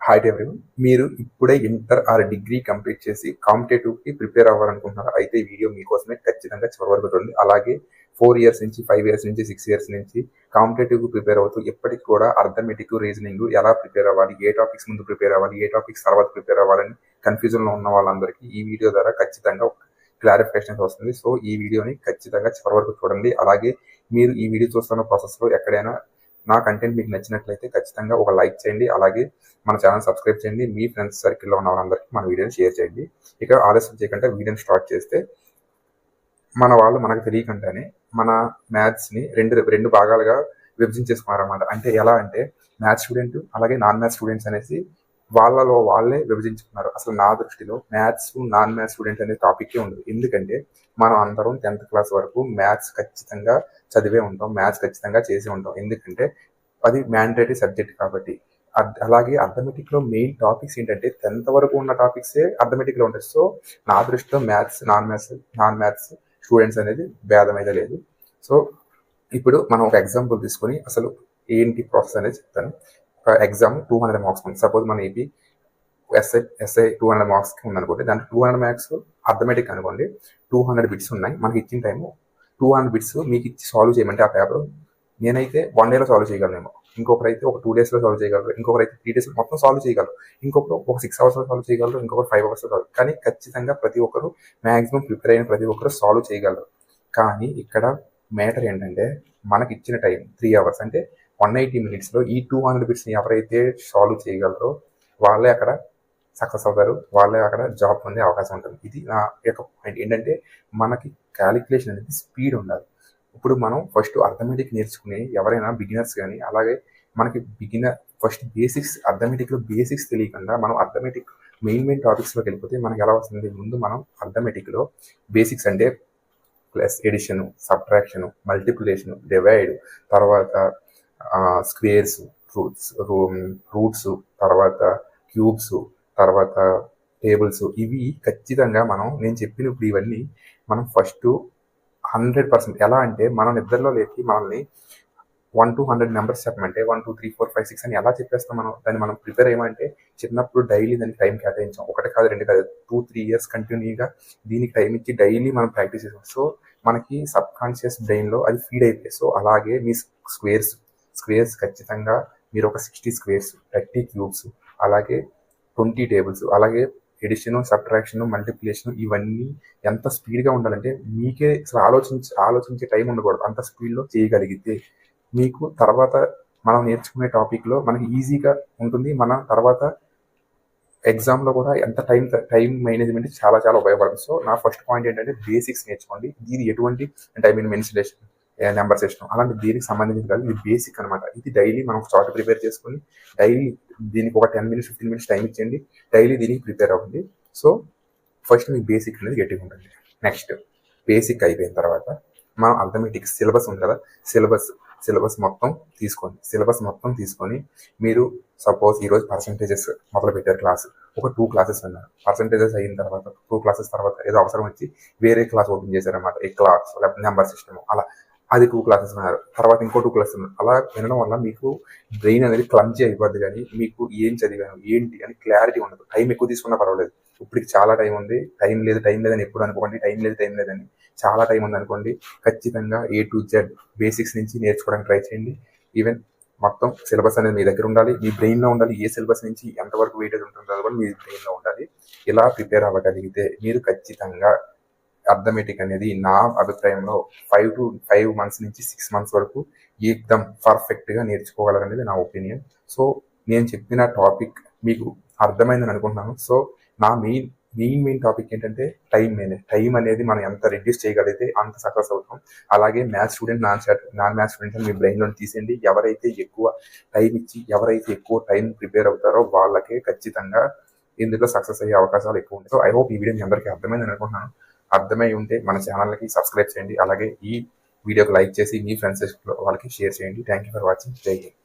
Hi everyone. మీరు ఇప్పుడే inter or degree complete చేసి కాంపిటేటివ్‌కి ప్రిపేర్ అవ్వాలనుకుంటున్నారా? అయితే ఈ వీడియో మీకోసమే. ఖచ్చితంగా చివరి వరకు చూడండి. అలాగే 4 ఇయర్స్ నుంచి, 5 ఇయర్స్ నుంచి, 6 ఇయర్స్ నుంచి కాంపిటేటివ్‌కి ప్రిపేర్ అవుతూ ఇప్పటికి కూడా అర్థమెటిక్, రీజనింగ్ ఎలా ప్రిపేర్ అవ్వాలి? ఏ టాపిక్స్ ముందు ప్రిపేర్ అవ్వాలి? ఏ టాపిక్స్ తర్వాత ప్రిపేర్ అవ్వాలని కన్‌ఫ్యూజన్‌లో ఉన్న వాళ్ళందరికీ ఈ వీడియో ద్వారా ఖచ్చితంగా క్లారిఫికేషన్ వస్తుంది. సో, ఈ వీడియోని ఖచ్చితంగా చివరి వరకు చూడండి. అలాగే మీరు ఈ వీడియో చూస్తున్న ప్రాసెస్‌లో ఎక్కడైనా నా కంటెంట్ మీకు నచ్చినట్లయితే ఖచ్చితంగా ఒక లైక్ చేయండి. అలాగే మన ఛానల్ సబ్స్క్రైబ్ చేయండి. మీ ఫ్రెండ్స్ సర్కిల్‌లో ఉన్న వాళ్ళందరికీ మన వీడియోని షేర్ చేయండి. ఇక ఆలస్యం చేయకుండా వీడియోని స్టార్ట్ చేస్తే, మన వాళ్ళు మనకు తెలియకుండానే మన మ్యాథ్స్‌ని రెండు భాగాలుగా విభజించేసుకున్నారన్నమాట. అంటే ఎలా అంటే మ్యాథ్స్ స్టూడెంట్ అలాగే నాన్ మ్యాథ్స్ స్టూడెంట్స్ అనేసి వాళ్ళలో వాళ్ళే విభజించుకున్నారు. అసలు నా దృష్టిలో మ్యాథ్స్, నాన్ మ్యాథ్స్ స్టూడెంట్ అనే టాపిక్కే ఉండదు. ఎందుకంటే మనం అందరం 10th క్లాస్ వరకు మ్యాథ్స్ ఖచ్చితంగా చదివే ఉంటాం. మ్యాథ్స్ ఖచ్చితంగా చేసి ఉంటాం. ఎందుకంటే అది మ్యాండేటరీ సబ్జెక్ట్ కాబట్టి. అలాగే అర్థమెటిక్‌లో మెయిన్ టాపిక్స్ ఏంటంటే 10th వరకు ఉన్న టాపిక్సే అర్థమెటిక్‌లో ఉంటాయి. సో, నా దృష్టిలో మ్యాథ్స్, నాన్ మ్యాథ్స్ స్టూడెంట్స్ అనేది భేదం అయితే లేదు. సో, ఇప్పుడు మనం ఒక ఎగ్జాంపుల్ తీసుకొని అసలు ఏంటి ప్రాసెస్ అనేది చెప్తాను. ఒక ఎగ్జామ్ 200 మార్క్స్ ఉంది. సపోజ్ మన ఏపీ ఎస్ఐ 200 మార్క్స్‌కి ఉందనుకోండి. దాంట్లో 200 మార్క్స్ అర్థమెటిక్ అనుకోండి. 200 బిట్స్ ఉన్నాయి. మనకి ఇచ్చిన టైము 200 బిట్స్ మీకు ఇచ్చి సాల్వ్ చేయమంటే ఆ పేపర్ నేనైతే 1 డేలో సాల్వ్ చేయగలనేమో. ఇంకొకరైతే ఒక 2 డేస్‌లో సాల్వ్ చేయగలరు. ఇంకొకరైతే 3 డేస్‌లో మొత్తం సాల్వ్ చేయగలరు. ఇంకొకరు ఒక 6 అవర్స్‌లో సాల్వ్ చేయగలరు. ఇంకొకరు 5 అవర్స్‌లో సాల్వ్. కానీ ఖచ్చితంగా ప్రతి ఒక్కరు మాక్సిమం ప్రిపేర్ అయిన ప్రతి ఒక్కరు సాల్వ్ చేయగలరు. కానీ ఇక్కడ మ్యాటర్ ఏంటంటే మనకి ఇచ్చిన టైం 3 అవర్స్. అంటే 180 మినిట్స్‌లో ఈ 200 బిట్స్‌ని ఎవరైతే సాల్వ్ చేయగలరో వాళ్ళే అక్కడ సక్సెస్ అవుతారు. వాళ్ళే అక్కడ జాబ్ పొందే అవకాశం ఉంటుంది. ఇది నా యొక్క పాయింట్. ఏంటంటే మనకి క్యాలిక్యులేషన్ అనేది స్పీడ్ ఉండాలి. ఇప్పుడు మనం ఫస్ట్ అర్థమెటిక్ నేర్చుకునే ఎవరైనా బిగినర్స్ కానీ, అలాగే మనకి ఫస్ట్ బేసిక్స్ అర్థమెటిక్‌లో బేసిక్స్ తెలియకుండా మనం అర్థమెటిక్ మెయిన్ టాపిక్స్‌లోకి వెళ్ళిపోతే మనకి ఎలా వస్తుంది? ముందు మనం అర్థమెటిక్‌లో బేసిక్స్ అంటే plus, addition, subtraction, multiplication, divide, తర్వాత స్క్వేర్స్, రూట్స్, తర్వాత క్యూబ్స్, తర్వాత టేబుల్స్, ఇవి ఖచ్చితంగా నేను చెప్పినప్పుడు ఇవన్నీ మనం ఫస్ట్ 100% ఎలా అంటే మనం నిద్రలో లేచి మనల్ని 1 to 100 నెంబర్స్ చెప్పమంటే 1, 2, 3, 4, 5, 6 అని ఎలా చెప్పేస్తాం మనం? దాన్ని మనం ప్రిపేర్ అయ్యమంటే చిన్నప్పుడు డైలీ దానికి టైం కేటాయించాం. 1 కాదు, 2 కాదు, 2, 3 ఇయర్స్ కంటిన్యూగా దీనికి టైం ఇచ్చి డైలీ మనం ప్రాక్టీస్ చేసాం. సో, మనకి సబ్ కాన్షియస్ బ్రెయిన్‌లో అది ఫీడ్ అయిపోయింది. సో, అలాగే మీ స్క్వేర్స్ ఖచ్చితంగా మీరు ఒక 60 స్క్వేర్స్, 30 క్యూబ్స్, అలాగే 20 టేబుల్స్, అలాగే ఎడిషను, సబ్ట్రాక్షను, మల్టిప్లికేషను, ఇవన్నీ ఎంత స్పీడ్‌గా ఉండాలంటే మీకే అసలు ఆలోచించే టైం ఉండకూడదు. అంత స్పీడ్‌లో చేయగలిగితే మీకు తర్వాత మనం నేర్చుకునే టాపిక్‌లో మనకి ఈజీగా ఉంటుంది. మన తర్వాత ఎగ్జామ్‌లో కూడా ఎంత టైం మేనేజ్మెంట్ చాలా చాలా ఉపయోగపడుతుంది. సో, నా ఫస్ట్ పాయింట్ ఏంటంటే బేసిక్స్ నేర్చుకోండి. ఇది ఎటువంటి అంటే మెన్సురేషన్, నెంబర్ సిస్టమ్ అలాంటి దీనికి సంబంధించింది కాదు. ఇది బేసిక్ అనమాట. ఇది డైలీ మనం చార్ట్ ప్రిపేర్ చేసుకొని డైలీ దీనికి ఒక 10 మినిట్స్, 15 మినిట్స్ టైం ఇచ్చేయండి. డైలీ దీనికి ప్రిపేర్ అవ్వండి. సో, ఫస్ట్ మీకు బేసిక్ అనేది గట్టిగా ఉంటుంది. నెక్స్ట్ బేసిక్ అయిపోయిన తర్వాత మనం అర్థమెటిక్ సిలబస్ ఉంది కదా, సిలబస్ మొత్తం తీసుకొని మీరు సపోజ్ ఈరోజు పర్సంటేజెస్ మొదలు పెట్టారు క్లాస్. ఒక 2 క్లాసెస్ ఉన్నారు. పర్సంటేజెస్ అయిన తర్వాత 2 క్లాసెస్ తర్వాత ఏదో అవసరం వచ్చి వేరే క్లాస్ ఓపెన్ చేశారన్నమాట. ఏ క్లాస్ లేకపోతే నెంబర్ సిస్టమ్ అలా అది 2 క్లాసెస్ ఉన్నారు. తర్వాత ఇంకో 2 క్లాసెస్ ఉన్నారు. అలా వినడం వల్ల మీకు బ్రెయిన్ అనేది క్లమ్జీ అయిపోద్ది. కానీ మీకు ఏం చదివాను ఏంటి అని క్లారిటీ ఉండదు. టైం ఎక్కువ తీసుకున్నా పర్వాలేదు. ఇప్పటికి చాలా టైం ఉంది. టైం లేదని ఎప్పుడు అనుకోండి. టైం లేదని చాలా టైం ఉంది అనుకోండి. ఖచ్చితంగా A to Z బేసిక్స్ నుంచి నేర్చుకోవడానికి ట్రై చేయండి. ఈవెన్ మొత్తం సిలబస్ అనేది మీ దగ్గర ఉండాలి. మీ బ్రెయిన్‌లో ఉండాలి. ఏ సిలబస్ నుంచి ఎంతవరకు వెయిటేజ్ ఉంటుందో కూడా మీ బ్రెయిన్‌లో ఉండాలి. ఇలా ప్రిపేర్ అవ్వగలిగితే మీరు ఖచ్చితంగా అర్థమెటిక్ అనేది నా అభిప్రాయంలో 5 మంత్స్ నుంచి 6 మంత్స్ వరకు ఏకదం పర్ఫెక్ట్‌గా నేర్చుకోగలరనేది నా ఒపీనియన్. సో, నేను చెప్పిన టాపిక్ మీకు అర్థమైందని అనుకుంటున్నాను. సో, నా మెయిన్ టాపిక్ ఏంటంటే టైం అనేది మనం ఎంత రెడ్యూస్ చేయగలిగితే అంత సక్సెస్ అవుతాం. అలాగే maths student, non maths student అని మీ బ్రెయిన్‌లో తీసేయండి. ఎవరైతే ఎక్కువ టైం ఇచ్చి ఎవరైతే ఎక్కువ టైం ప్రిపేర్ అవుతారో వాళ్ళకే ఖచ్చితంగా ఇందులో సక్సెస్ అయ్యే అవకాశాలు ఎక్కువ ఉంటాయి. సో, ఐ హోప్ ఈ వీడియో మీ అందరికీ అర్థమైందని అనుకుంటున్నాను. అర్థమై ఉంటే మన ఛానల్‌కి సబ్స్క్రైబ్ చేయండి. అలాగే ఈ వీడియోకి లైక్ చేసి మీ ఫ్రెండ్స్ వాళ్ళకి షేర్ చేయండి. Thank you for watching. జై హింద్.